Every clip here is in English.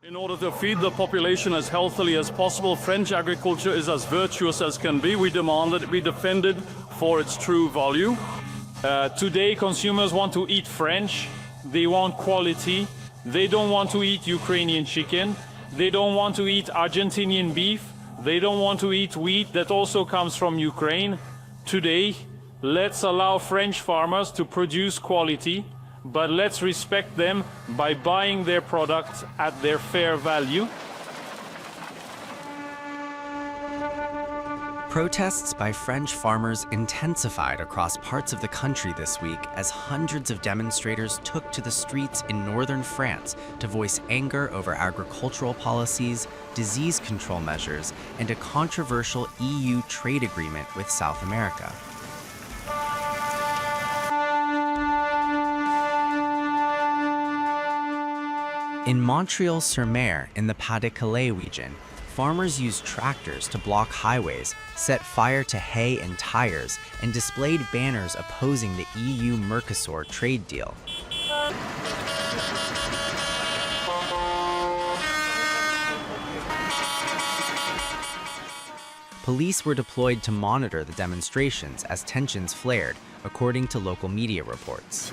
In order to feed the population as healthily as possible, French agriculture is as virtuous as can be. We demand it be defended for its true value. Today, consumers want to eat French. They want quality. They don't want to eat Ukrainian chicken. They don't want to eat Argentinian beef. They don't want to eat wheat that also comes from Ukraine. Today, let's allow French farmers to produce quality, but let's respect them by buying their products at their fair value. Protests by French farmers intensified across parts of the country this week as hundreds of demonstrators took to the streets in northern France to voice anger over agricultural policies, disease control measures, and a controversial EU trade agreement with South America. In Montreal-sur-Mer, in the Pas-de-Calais region, farmers used tractors to block highways, set fire to hay and tires, and displayed banners opposing the EU-Mercosur trade deal. Police were deployed to monitor the demonstrations as tensions flared, according to local media reports.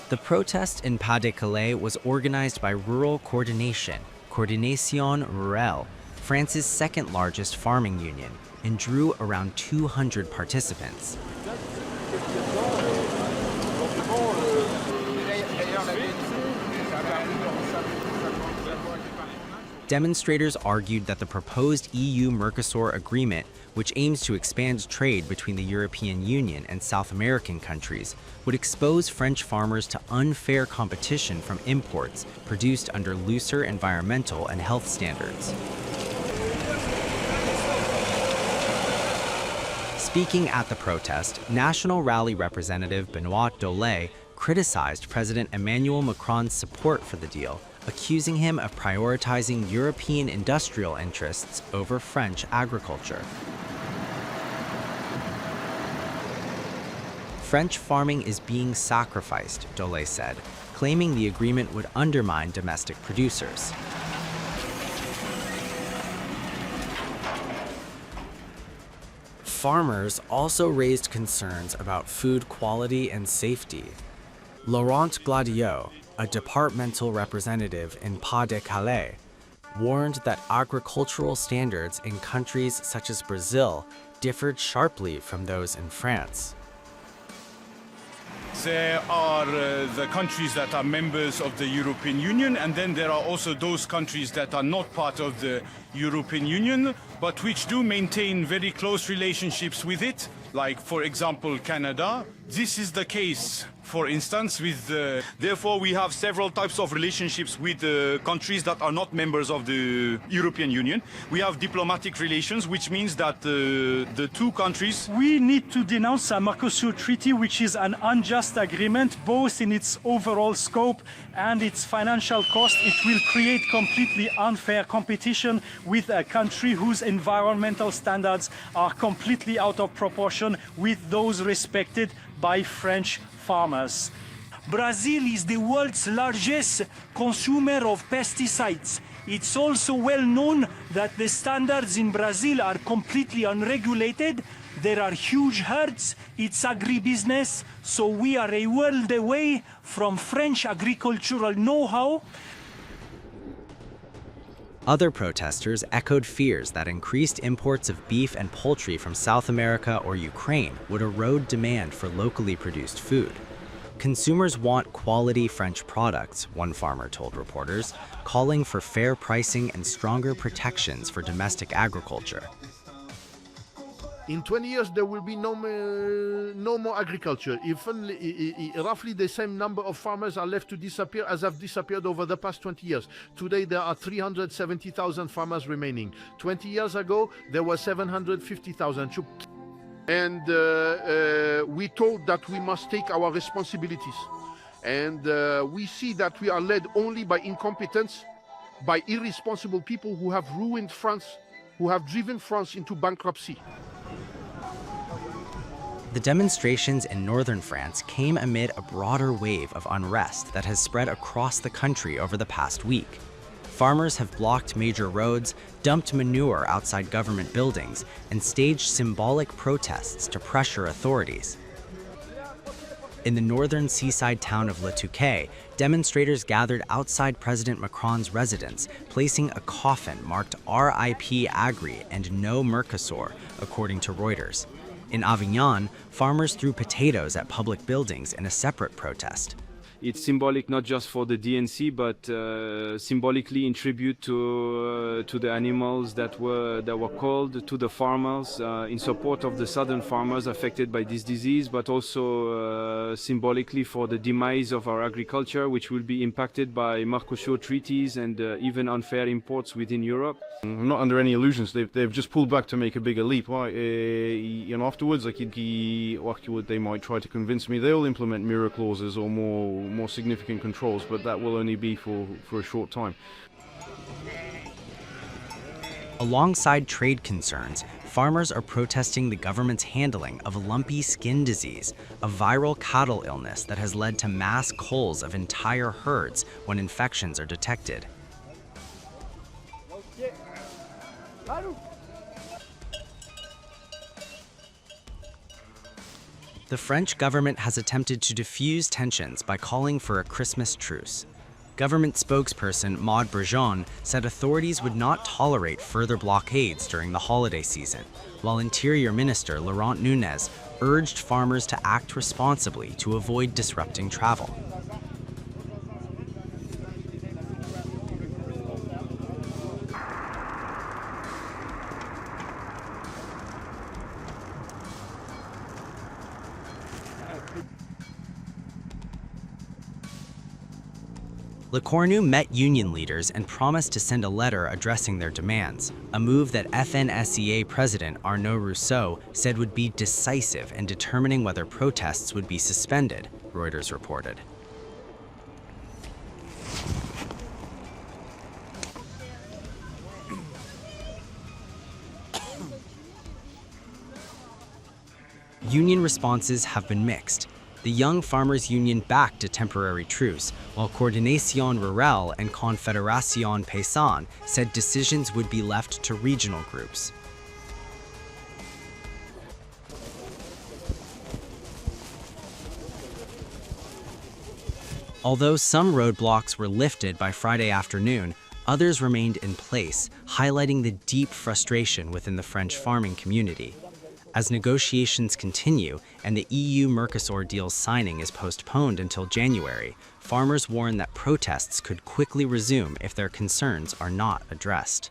The protest in Pas-de-Calais was organized by Rural Coordination, Coordination Rurale, France's second largest farming union, and drew around 200 participants. Demonstrators argued that the proposed EU-Mercosur agreement, which aims to expand trade between the European Union and South American countries, would expose French farmers to unfair competition from imports produced under looser environmental and health standards. Speaking at the protest, National Rally representative Benoit Dolay criticized President Emmanuel Macron's support for the deal, accusing him of prioritizing European industrial interests over French agriculture. French farming is being sacrificed, Dolay said, claiming the agreement would undermine domestic producers. Farmers also raised concerns about food quality and safety. Laurent Gladieux, a departmental representative in Pas-de-Calais, warned that agricultural standards in countries such as Brazil differed sharply from those in France. There are the countries that are members of the European Union, and then there are also those countries that are not part of the European Union, but which do maintain very close relationships with it, like, for example, Canada. This is the case, for instance, with Therefore, we have several types of relationships with countries that are not members of the European Union. We have diplomatic relations, which means that the two countries... We need to denounce a Mercosur treaty, which is an unjust agreement, both in its overall scope and its financial cost. It will create completely unfair competition with a country whose environmental standards are completely out of proportion with those respected by French farmers. Brazil is the world's largest consumer of pesticides. It's also well known that the standards in Brazil are completely unregulated. There are huge herds. It's agribusiness. So we are a world away from French agricultural know-how. Other protesters echoed fears that increased imports of beef and poultry from South America or Ukraine would erode demand for locally produced food. Consumers want quality French products, one farmer told reporters, calling for fair pricing and stronger protections for domestic agriculture. In 20 years, there will be no more agriculture. If only, roughly the same number of farmers are left to disappear as have disappeared over the past 20 years. Today, there are 370,000 farmers remaining. 20 years ago, there were 750,000. And we told that we must take our responsibilities. And we see that we are led only by incompetence, by irresponsible people who have ruined France, who have driven France into bankruptcy. The demonstrations in northern France came amid a broader wave of unrest that has spread across the country over the past week. Farmers have blocked major roads, dumped manure outside government buildings, and staged symbolic protests to pressure authorities. In the northern seaside town of Le Touquet, demonstrators gathered outside President Macron's residence, placing a coffin marked RIP Agri and No Mercosur, according to Reuters. In Avignon, farmers threw potatoes at public buildings in a separate protest. It's symbolic not just for the DNC, but symbolically in tribute to the animals that were called, to the farmers, in support of the southern farmers affected by this disease, but also symbolically for the demise of our agriculture, which will be impacted by Mercosur treaties and even unfair imports within Europe. I'm not under any illusions. They've just pulled back to make a bigger leap. Right? Afterwards, they might try to convince me they'll implement mirror clauses or more significant controls, but that will only be for a short time. Alongside trade concerns, farmers are protesting the government's handling of lumpy skin disease, a viral cattle illness that has led to mass culls of entire herds when infections are detected. The French government has attempted to diffuse tensions by calling for a Christmas truce. Government spokesperson Maud Brejon said authorities would not tolerate further blockades during the holiday season, while Interior Minister Laurent Nunez urged farmers to act responsibly to avoid disrupting travel. Le Cornu met union leaders and promised to send a letter addressing their demands, a move that FNSEA President Arnaud Rousseau said would be decisive in determining whether protests would be suspended, Reuters reported. Union responses have been mixed. The Young Farmers Union backed a temporary truce, while Coordination Rurale and Confédération Paysanne said decisions would be left to regional groups. Although some roadblocks were lifted by Friday afternoon, others remained in place, highlighting the deep frustration within the French farming community. As negotiations continue and the EU-Mercosur deal's signing is postponed until January, farmers warn that protests could quickly resume if their concerns are not addressed.